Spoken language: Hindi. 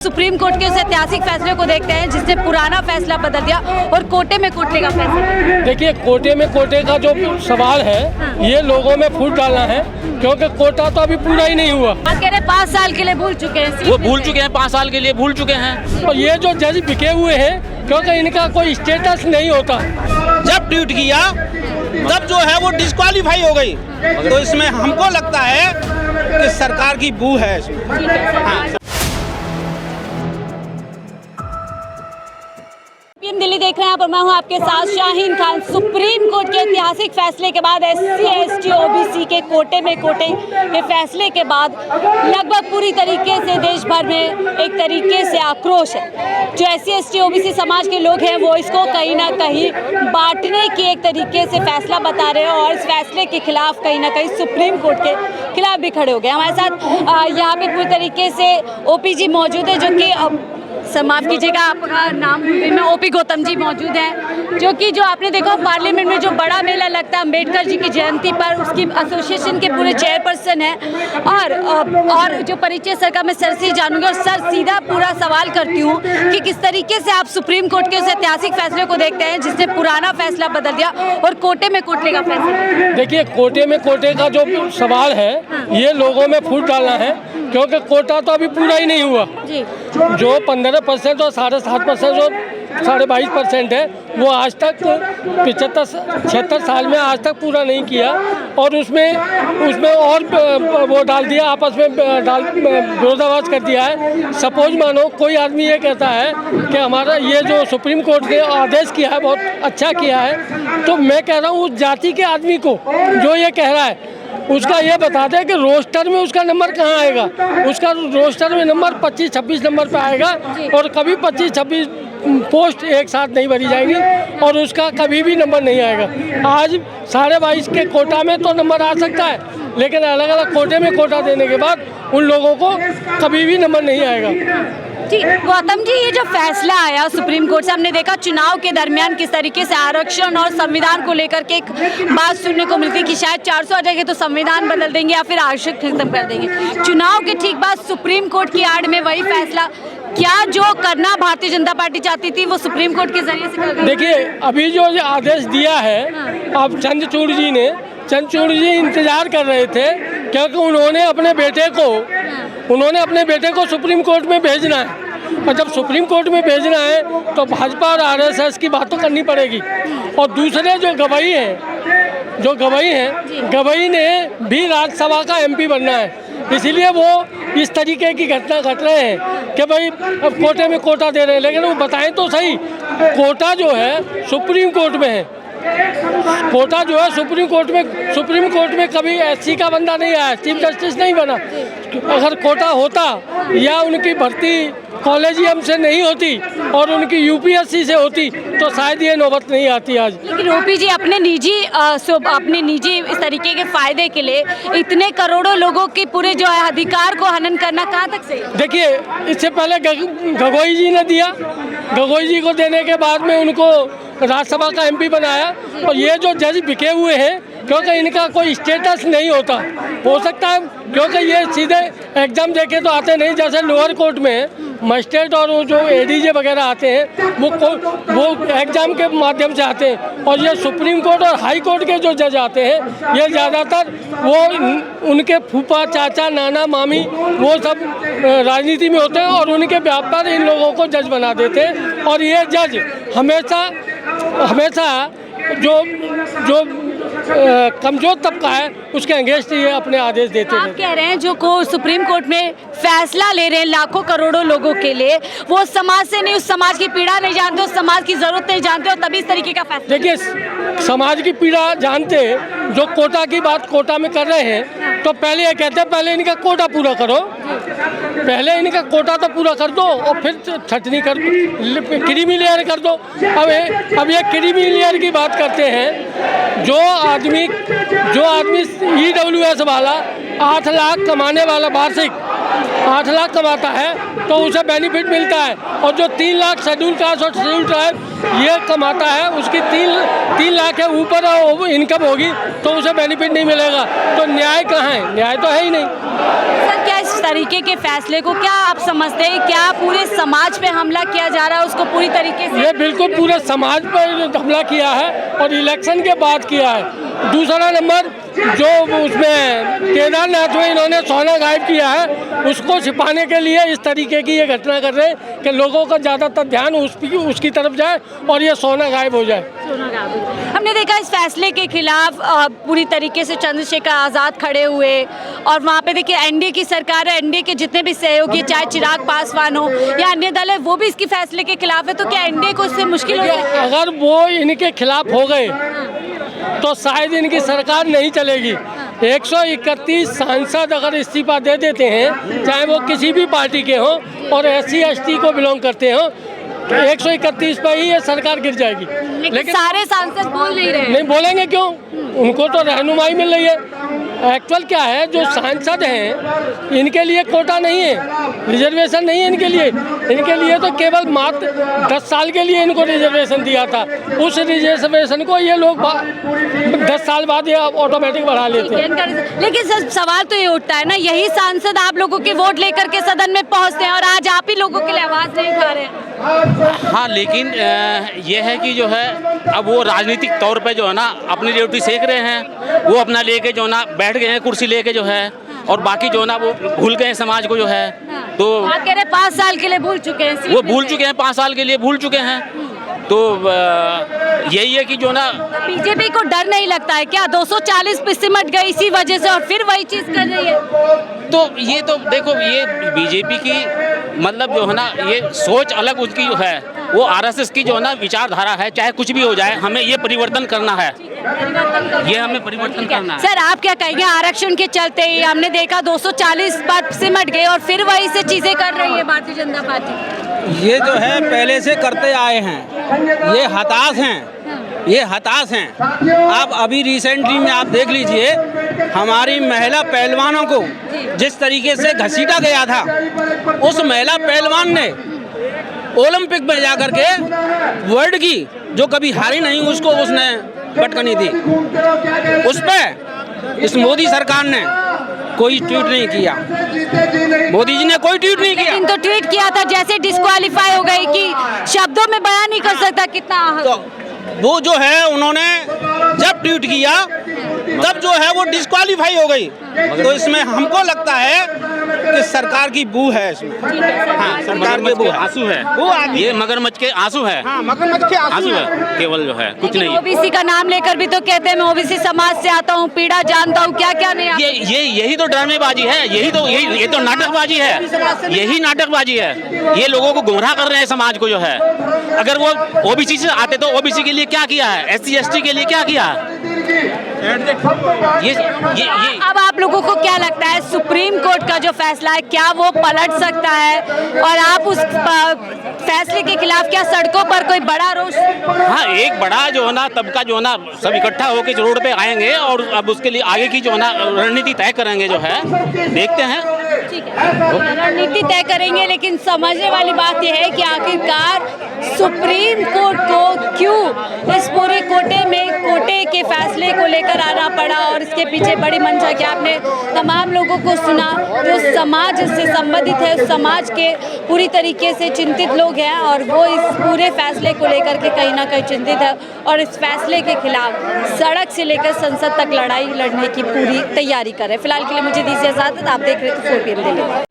सुप्रीम कोर्ट के उस ऐतिहासिक फैसले को देखते हैं जिसने पुराना फैसला बदल दिया और कोटे में कोटे का फैसला। देखिए, कोटे में कोटे का जो सवाल है ये लोगों में फूट डालना है, क्योंकि कोटा तो अभी पूरा ही नहीं हुआ। आप कह रहे 5 साल के लिए भूल चुके हैं, वो भूल चुके हैं, 5 साल के लिए भूल चुके हैं। और ये जो जज बिके हुए हैं, क्योंकि इनका कोई स्टेटस नहीं होता। जब ट्वीट किया तब जो है वो डिस्क्वालीफाई हो गई। तो इसमें हमको लगता है कि सरकार की बू है इसमें। हाँ। दिल्ली देख रहे हैं आप और मैं हूं आपके साथ शाहीन खान। सुप्रीम कोर्ट के ऐतिहासिक फैसले के बाद SC ST OBC के कोटे में कोटे के फैसले के बाद लगभग पूरी तरीके से देश भर में एक तरीके से आक्रोश है। जो SC ST OBC समाज के लोग हैं वो इसको कहीं ना कहीं बांटने की एक तरीके से फैसला बता रहे हैं और इस फैसले के खिलाफ कहीं ना कहीं सुप्रीम कोर्ट के खिलाफ भी खड़े हो गए। हमारे साथ यहाँ पे पूरी तरीके से OP जी मौजूद है, जो कि माफ कीजिएगा आपका नाम में OP गौतम जी मौजूद हैं, जो कि जो आपने देखा पार्लियामेंट में जो बड़ा मेला लगता है अम्बेडकर जी की जयंती पर, उसकी एसोसिएशन के पूरे चेयरपर्सन हैं। और जो परिचय सर का मैं सर से जानूंगी और सर सीधा पूरा सवाल करती हूँ कि किस तरीके से आप सुप्रीम कोर्ट के उस ऐतिहासिक फैसले को देखते हैं जिसने पुराना फैसला बदल दिया और कोटे में कोटे का फैसला। देखिए, कोटे में कोटे का जो सवाल है ये लोगों में फूट डालना है, क्योंकि कोटा तो अभी पूरा ही नहीं हुआ। जी। जो 15% और 7.5% जो 22.5% है वो आज तक 76 साल में आज तक पूरा नहीं किया। और उसमें और वो डाल दिया, आपस में विरोधाभास कर दिया है। सपोज मानो कोई आदमी ये कहता है कि हमारा ये जो सुप्रीम कोर्ट ने आदेश किया है बहुत अच्छा किया है, तो मैं कह रहा हूँ उस जाति के आदमी को जो ये कह रहा है उसका ये बता दें कि रोस्टर में उसका नंबर कहाँ आएगा। उसका रोस्टर में नंबर 25-26 नंबर पे आएगा और कभी 25-26 पोस्ट एक साथ नहीं भरी जाएंगी और उसका कभी भी नंबर नहीं आएगा। आज 22.5 के कोटा में तो नंबर आ सकता है, लेकिन अलग अलग कोटे में कोटा देने के बाद उन लोगों को कभी भी नंबर नहीं आएगा। ठीक, गौतम जी, ये जो फैसला आया सुप्रीम कोर्ट से, हमने देखा चुनाव के दरमियान किस तरीके से आरक्षण और संविधान को लेकर के एक बात सुनने को मिलती कि शायद 400 आ जाएगी तो संविधान बदल देंगे या फिर आरक्षण खत्म कर देंगे। चुनाव के ठीक बाद सुप्रीम कोर्ट की आड़ में वही फैसला, क्या जो करना भारतीय जनता पार्टी चाहती थी वो सुप्रीम कोर्ट के जरिए से कर गई? देखिए, अभी जो आदेश दिया है, अब चंद्रचूड़ जी इंतजार कर रहे थे, क्योंकि उन्होंने अपने बेटे को सुप्रीम कोर्ट में भेजना है। और जब सुप्रीम कोर्ट में भेजना है तो भाजपा और RSS की बात तो करनी पड़ेगी। और दूसरे जो गवाही हैं गवाही ने भी राज्यसभा का MP बनना है, इसीलिए वो इस तरीके की घटना घट रहे हैं कि भाई अब कोटे में कोटा दे रहे हैं। लेकिन वो बताएं तो सही, कोटा जो है सुप्रीम कोर्ट में है। कोटा जो है सुप्रीम कोर्ट में कभी SC का बंदा नहीं आया, चीफ जस्टिस नहीं बना। अगर कोटा होता या उनकी भर्ती कॉलेजियम से नहीं होती और उनकी UPSC से होती तो शायद ये नौबत नहीं आती आज। लेकिन OP जी अपने निजी इस तरीके के फायदे के लिए इतने करोड़ों लोगों के पूरे जो है अधिकार को हनन करना कहाँ तक सही? देखिए, इससे पहले गगोई जी ने दिया, गगोई जी को देने के बाद में उनको राज्यसभा का MP बनाया। और ये जो जज बिके हुए हैं, क्योंकि इनका कोई स्टेटस नहीं होता, हो सकता है क्योंकि ये सीधे एग्जाम देके तो आते नहीं, जैसे लोअर कोर्ट में मजिस्ट्रेट और वो जो ADJ वगैरह आते हैं वो एग्जाम के माध्यम से आते हैं। और ये सुप्रीम कोर्ट और हाई कोर्ट के जो जज आते हैं ये ज़्यादातर वो उनके फूफा, चाचा, नाना, मामी वो सब राजनीति में होते हैं और उनके व्यापार इन लोगों को जज बना देते हैं। और ये जज हमेशा जो कमजोर तबका है उसके अगेंस्ट ये अपने आदेश देते हैं। आप कह रहे हैं जो सुप्रीम कोर्ट में फैसला ले रहे हैं लाखों करोड़ों लोगों के लिए, वो समाज से नहीं, उस समाज की पीड़ा नहीं जानते, उस समाज की जरूरत नहीं जानते और तभी इस तरीके का फैसला। देखिए, समाज की पीड़ा जानते हैं, जो कोटा की बात कोटा में कर रहे हैं तो पहले ये कहते हैं पहले इनका कोटा पूरा करो, पहले इनका कोटा तो पूरा कर दो और फिर छटनी कर दो, क्रीमी लेयर कर दो। अब ये क्रीमी लेयर की बात करते हैं। जो आदमी EWS वाला 8 लाख कमाने वाला वार्षिक, 8 लाख कमाता है तो उसे बेनिफिट मिलता है, और जो 3 लाख शेड्यूल कास्ट और शेड्यूल ट्राइब ये कमाता है उसकी 3 लाख के ऊपर इनकम होगी तो उसे बेनिफिट नहीं मिलेगा। तो न्याय कहाँ है? न्याय तो है ही नहीं। सर, क्या इस तरीके के फैसले को क्या आप समझते हैं, क्या पूरे समाज पे हमला किया जा रहा है उसको पूरी तरीके से? ये बिल्कुल पूरे समाज पर हमला किया है और इलेक्शन के बाद किया है। दूसरा नंबर, जो उसमें केदारनाथ में इन्होंने सोना गायब किया है उसको छिपाने के लिए इस तरीके की ये घटना कर रहे हैं कि लोगों का ज़्यादातर ध्यान उसकी तरफ जाए और ये सोना गायब हो जाए। हमने देखा इस फैसले के खिलाफ पूरी तरीके से चंद्रशेखर आज़ाद खड़े हुए, और वहाँ पे देखिए एनडीए की सरकार है, एनडीए के जितने भी सहयोगी चाहे चिराग पासवान हो या अन्य दल है वो भी इसकी फैसले के खिलाफ है। तो क्या एनडीए को इससे मुश्किल हो जाएगी? अगर वो इनके खिलाफ हो गए तो शायद इनकी सरकार नहीं चलेगी। 131 सांसद अगर इस्तीफा दे देते हैं, चाहे वो किसी भी पार्टी के हों और SC ST को बिलोंग करते हों, 131 पर ही ये सरकार गिर जाएगी। लेकिन सारे सांसद बोल नहीं रहे। नहीं बोलेंगे क्यों? उनको तो रहनुमाई मिल रही है। एक्चुअल क्या है, जो सांसद हैं इनके लिए कोटा नहीं है, रिजर्वेशन नहीं है इनके लिए तो केवल मात्र 10 साल के लिए इनको रिजर्वेशन दिया था। उस रिजर्वेशन को ये लोग 10 साल बाद ये ऑटोमेटिक बढ़ा लेते हैं। लेकिन सर, सवाल तो ये उठता है ना, यही सांसद आप लोगों के वोट लेकर के सदन में पहुंचते हैं और आज आप ही लोगों के लिए आवाज नहीं उठा रहे हैं। हाँ, लेकिन ये है कि जो है अब वो राजनीतिक तौर पे जो है ना अपनी ड्यूटी सेक रहे हैं, वो अपना लेके जो ना बैठ गए हैं कुर्सी लेके जो है, और बाकी जो ना वो भूल गए हैं समाज को जो है। तो आप कह रहे 5 साल के लिए भूल चुके हैं, वो भूल चुके हैं, 5 साल के लिए भूल चुके हैं। तो यही है कि जो ना बीजेपी को डर नहीं लगता है क्या? 240 पे सिमट गई इसी वजह से और फिर वही चीज कर रही है। तो ये तो देखो, ये बीजेपी की मतलब जो है ना ये सोच अलग उसकी जो है, वो RSS की जो है ना विचारधारा है। चाहे कुछ भी हो जाए, हमें ये परिवर्तन करना है, ये हमें परिवर्तन करना है। सर, आप क्या कहेंगे? आरक्षण के चलते ही हमने देखा 240 पर सिमट गए और फिर वही से चीजें कर रही है भारतीय जनता पार्टी। ये जो है पहले से करते आए हैं, ये हताश हैं, ये हताश हैं। आप अभी रिसेंटली में आप देख लीजिए, हमारी महिला पहलवानों को जिस तरीके से घसीटा गया था, उस महिला पहलवान ने ओलंपिक में जाकर के वर्ल्ड की जो कभी हारी नहीं उसको उसने पटकनी थी। उस पे इस मोदी सरकार ने कोई ट्वीट नहीं किया, मोदी जी ने कोई ट्वीट नहीं किया। तो ट्वीट किया था जैसे डिस्क्वालीफाई हो गई कि शब्दों में बयान नहीं कर सकता कितना। तो वो जो है उन्होंने जब ट्वीट किया तब जो है वो डिस्क्वालीफाई हो गई। तो इसमें हमको लगता है कि सरकार की बू है इसमें। हाँ, सरकार की बू है, आंसू है, ये मगरमच्छ के आंसू है। हाँ, मगरमच्छ के आंसू है केवल जो है, कुछ नहीं। ओबीसी का नाम लेकर भी तो कहते हैं मैं ओबीसी समाज से आता हूँ, पीड़ा जानता हूँ, क्या क्या नहीं। यही तो ड्रामेबाजी है, ये तो नाटकबाजी है, यही नाटकबाजी है। ये लोगों को गुमराह कर रहे हैं समाज को जो है। अगर वो ओबीसी से आते तो ओबीसी के लिए क्या किया है, SC ST के लिए क्या किया है? ये अब आप लोगों को क्या लगता है सुप्रीम कोर्ट का जो फैसला है क्या वो पलट सकता है, और आप उस फैसले के खिलाफ क्या सड़कों पर कोई बड़ा रोष? हाँ, एक बड़ा जो है ना तबका जो है ना सब इकट्ठा होकर रोड पे आएंगे और अब उसके लिए आगे की जो है ना रणनीति तय करेंगे जो है, देखते हैं। ठीक है, रणनीति तय करेंगे, लेकिन समझने वाली बात यह है कि आखिरकार सुप्रीम कोर्ट को क्यों इस पूरे कोटे के फैसले को लेकर आना पड़ा, और इसके पीछे बड़ी मंशा क्या। आपने तमाम लोगों को सुना जो समाज से संबंधित है, उस समाज के पूरी तरीके से चिंतित लोग हैं और वो इस पूरे फैसले को लेकर के कहीं ना कहीं चिंतित है और इस फैसले के खिलाफ सड़क से लेकर संसद तक लड़ाई लड़ने की पूरी तैयारी कर रहे हैं। फिलहाल के लिए मुझे दीजिए इजाजत, आप देख रहे थे 4PM दिल्ली।